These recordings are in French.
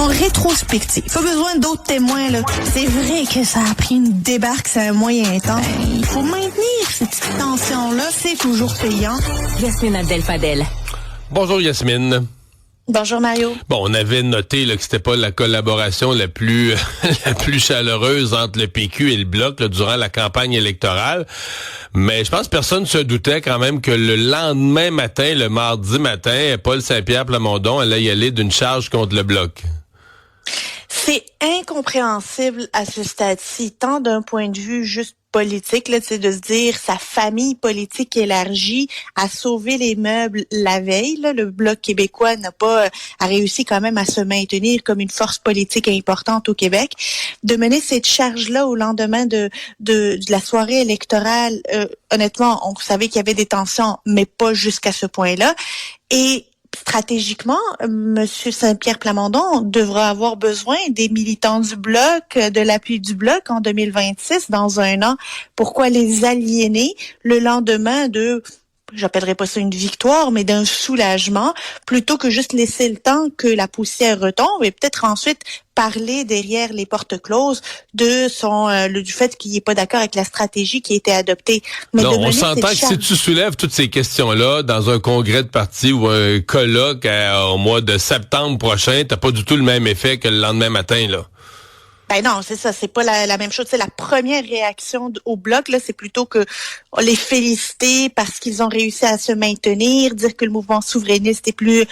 En rétrospective, pas besoin d'autres témoins, là. C'est vrai que ça a pris une débarque, c'est un moyen temps. Il faut maintenir cette petite tension-là, c'est toujours payant. Yasmine Abdel-Fadel. Bonjour Yasmine. Bonjour Mario. Bon, on avait noté là, que c'était pas la collaboration la plus la plus chaleureuse entre le PQ et le Bloc là, durant la campagne électorale, mais je pense que personne se doutait quand même que le lendemain matin, le mardi matin, Paul Saint-Pierre Plamondon allait y aller d'une charge contre le Bloc. C'est incompréhensible à ce stade-ci, tant d'un point de vue juste politique, là, de se dire sa famille politique élargie a sauvé les meubles la veille. Là, le Bloc québécois a réussi quand même à se maintenir comme une force politique importante au Québec. De mener cette charge-là au lendemain de la soirée électorale, honnêtement, on savait qu'il y avait des tensions, mais pas jusqu'à ce point-là. Et stratégiquement, Monsieur Saint-Pierre Plamondon devra avoir besoin des militants du Bloc, de l'appui du Bloc en 2026, dans un an. Pourquoi les aliéner le lendemain j'appellerais pas ça une victoire, mais d'un soulagement, plutôt que juste laisser le temps que la poussière retombe et peut-être ensuite parler derrière les portes closes du fait qu'il n'est pas d'accord avec la stratégie qui a été adoptée. Mais non, on s'entend que si tu soulèves toutes ces questions-là dans un congrès de parti ou un colloque au mois de septembre prochain, t'as pas du tout le même effet que le lendemain matin, là. Ben non, c'est ça, c'est pas la même chose. C'est la première réaction au Bloc, là, c'est plutôt que les féliciter parce qu'ils ont réussi à se maintenir, dire que le mouvement souverainiste est plus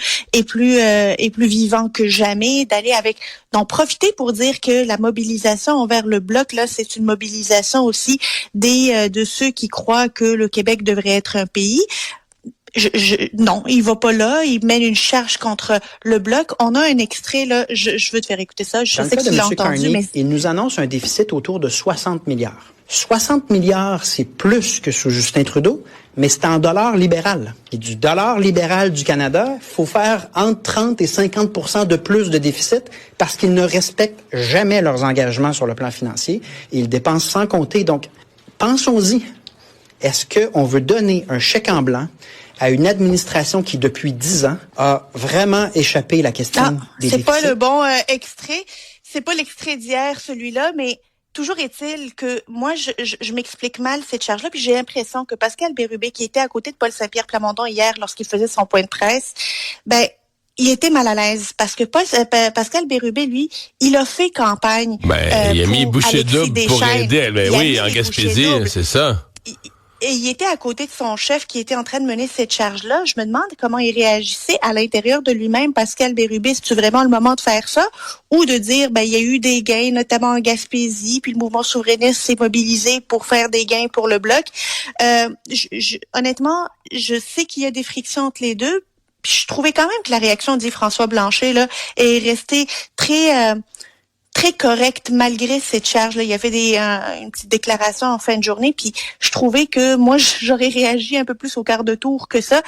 vivant que jamais, d'en profiter pour dire que la mobilisation envers le Bloc, là, c'est une mobilisation aussi de ceux qui croient que le Québec devrait être un pays. Non, il va pas là. Il mène une charge contre le Bloc. On a un extrait, là. Je veux te faire écouter ça. Je sais que tu l'as entendu, mais il nous annonce un déficit autour de 60 milliards. 60 milliards, c'est plus que sous Justin Trudeau, mais c'est en dollar libéral. Et du dollar libéral du Canada, il faut faire entre 30 et 50% de plus de déficit parce qu'ils ne respectent jamais leurs engagements sur le plan financier et ils dépensent sans compter. Donc, pensons-y. Est-ce qu'on veut donner un chèque en blanc à une administration qui, depuis 10 ans, a vraiment échappé la question des déficits? C'est pas le bon extrait. C'est pas l'extrait d'hier, celui-là, mais toujours est-il que moi, je m'explique mal cette charge-là, puis j'ai l'impression que Pascal Bérubé, qui était à côté de Paul Saint-Pierre Plamondon hier lorsqu'il faisait son point de presse, il était mal à l'aise parce que Pascal Bérubé, lui, il a fait campagne. Il a mis bouchée double pour aider. Oui, en Gaspésie, c'est ça. Et il était à côté de son chef qui était en train de mener cette charge-là. Je me demande comment il réagissait à l'intérieur de lui-même, Pascal Bérubé. C'est-tu vraiment le moment de faire ça? Ou de dire, il y a eu des gains, notamment en Gaspésie, puis le mouvement souverainiste s'est mobilisé pour faire des gains pour le Bloc. Honnêtement, je sais qu'il y a des frictions entre les deux. Puis je trouvais quand même que la réaction d'Yves-François Blanchet, là, est restée très correct malgré cette charge-là. Il y avait une petite déclaration en fin de journée, puis je trouvais que moi, j'aurais réagi un peu plus au quart de tour que ça.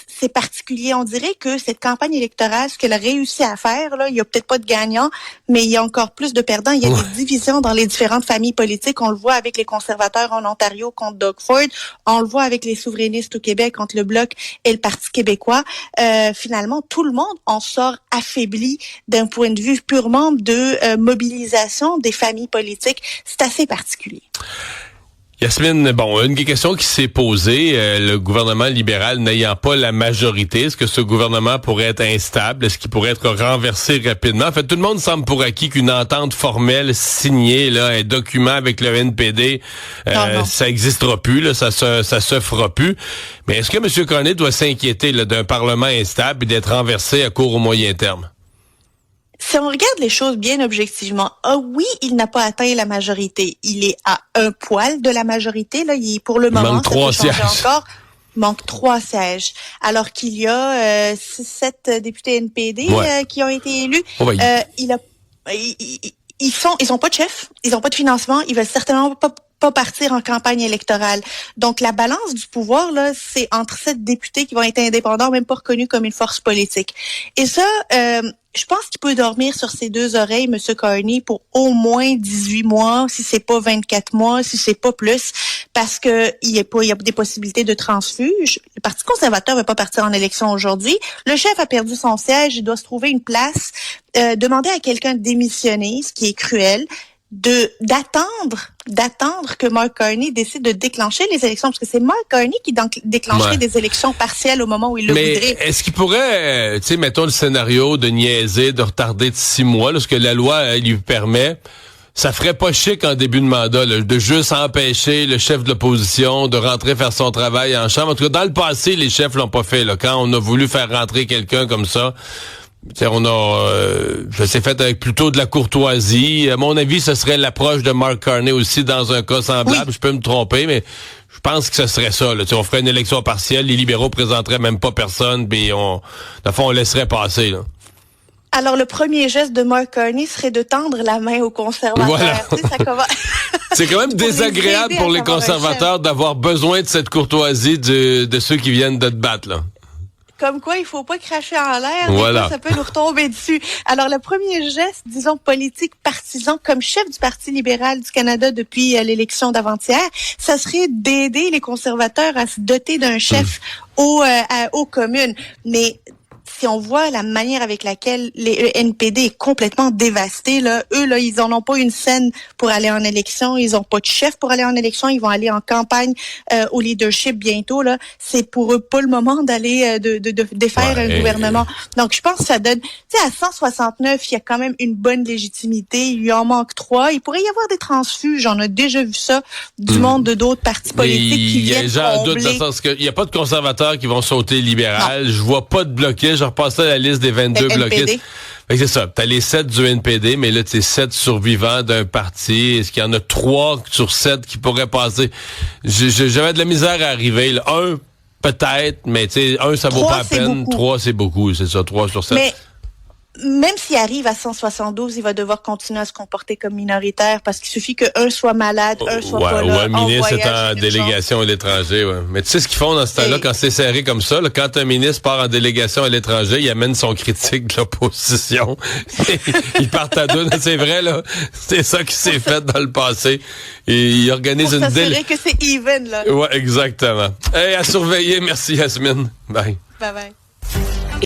C'est particulier. On dirait que cette campagne électorale, ce qu'elle a réussi à faire, là, il y a peut-être pas de gagnants, mais il y a encore plus de perdants. Il y a des divisions dans les différentes familles politiques. On le voit avec les conservateurs en Ontario contre Doug Ford. On le voit avec les souverainistes au Québec contre le Bloc et le Parti québécois. Finalement, tout le monde en sort affaibli d'un point de vue purement de mobilisation des familles politiques. C'est assez particulier. Yasmine, une question qui s'est posée, le gouvernement libéral n'ayant pas la majorité, est-ce que ce gouvernement pourrait être instable? Est-ce qu'il pourrait être renversé rapidement? En fait, tout le monde semble pour acquis qu'une entente formelle signée, là, un document avec le NPD, ça existera plus, là, ça se fera plus. Mais est-ce que M. Carney doit s'inquiéter là, d'un Parlement instable et d'être renversé à court ou moyen terme? Si on regarde les choses bien objectivement, oui, il n'a pas atteint la majorité. Il est à un poil de la majorité. Là, pour le moment, ça peut changer encore. Il manque 3 sièges. Alors qu'il y a 6-7 députés NPD qui ont été élus. Ils ont pas de chef, ils ont pas de financement, ils veulent certainement pas partir en campagne électorale. Donc, la balance du pouvoir, là, c'est entre 7 députés qui vont être indépendants, même pas reconnus comme une force politique. Et ça, je pense qu'il peut dormir sur ses 2 oreilles, M. Carney, pour au moins 18 mois, si c'est pas 24 mois, si c'est pas plus, parce que il y a des possibilités de transfuge. Le Parti conservateur ne va pas partir en élection aujourd'hui. Le chef a perdu son siège, il doit se trouver une place. demander à quelqu'un de démissionner, ce qui est cruel, d'attendre que Mark Carney décide de déclencher les élections, parce que c'est Mark Carney qui déclencherait des élections partielles au moment où il le voudrait. Mais est-ce qu'il pourrait, tu sais, mettons le scénario de niaiser, de retarder de 6 mois, là, ce que la loi lui permet, ça ferait pas chic en début de mandat, là, de juste empêcher le chef de l'opposition de rentrer faire son travail en chambre. En tout cas, dans le passé, les chefs l'ont pas fait, là, quand on a voulu faire rentrer quelqu'un comme ça. T'sais, ça s'est fait avec plutôt de la courtoisie. À mon avis, ce serait l'approche de Mark Carney aussi dans un cas semblable. Oui. Je peux me tromper, mais je pense que ce serait ça. Là. On ferait une élection partielle, les libéraux présenteraient même pas personne, puis on laisserait passer. Là. Alors, le premier geste de Mark Carney serait de tendre la main aux conservateurs. Voilà. C'est quand même désagréable pour les conservateurs d'avoir besoin de cette courtoisie de ceux qui viennent de te battre, là. Comme quoi, il faut pas cracher en l'air. Voilà. Des fois, ça peut nous retomber dessus. Alors, le premier geste, disons, politique partisan, comme chef du Parti libéral du Canada depuis l'élection d'avant-hier, ça serait d'aider les conservateurs à se doter d'un chef aux communes. Mais si on voit la manière avec laquelle les NPD est complètement dévasté, là, eux, là, ils en ont pas une scène pour aller en élection, ils ont pas de chef pour aller en élection, ils vont aller en campagne au leadership bientôt, là. C'est pour eux pas le moment d'aller de défaire un gouvernement. Donc, je pense que ça donne, tu sais, à 169, il y a quand même une bonne légitimité, il lui en manque 3. Il pourrait y avoir des transfuges, on a déjà vu ça, du monde de d'autres partis politiques qui viennent combler. Doute, dans le sens qu'il y a pas de conservateurs qui vont sauter libéral, je vois pas de bloqués. Je repasse à la liste des 22 bloquistes. C'est ça. T'as les 7 du NPD, mais là, tu sais, 7 survivants d'un parti. Est-ce qu'il y en a 3 sur 7 qui pourraient passer? J'avais de la misère à arriver. Là. 1, peut-être, mais tu sais, 1, ça vaut pas la peine. 3, c'est beaucoup. C'est ça, 3 sur 7. Mais même s'il arrive à 172, il va devoir continuer à se comporter comme minoritaire parce qu'il suffit qu'un soit malade, un soit pas là. Ouais, un ministre est en délégation à l'étranger. Ouais. Mais tu sais ce qu'ils font dans ce temps-là, quand c'est serré comme ça, là, quand un ministre part en délégation à l'étranger, il amène son critique de l'opposition. Il part à deux. C'est vrai, là. C'est ça qui s'est fait dans le passé. Et il organise une délégation. Que c'est even, là. Ouais, exactement. Hey, à surveiller. Merci, Yasmine. Bye. Bye bye.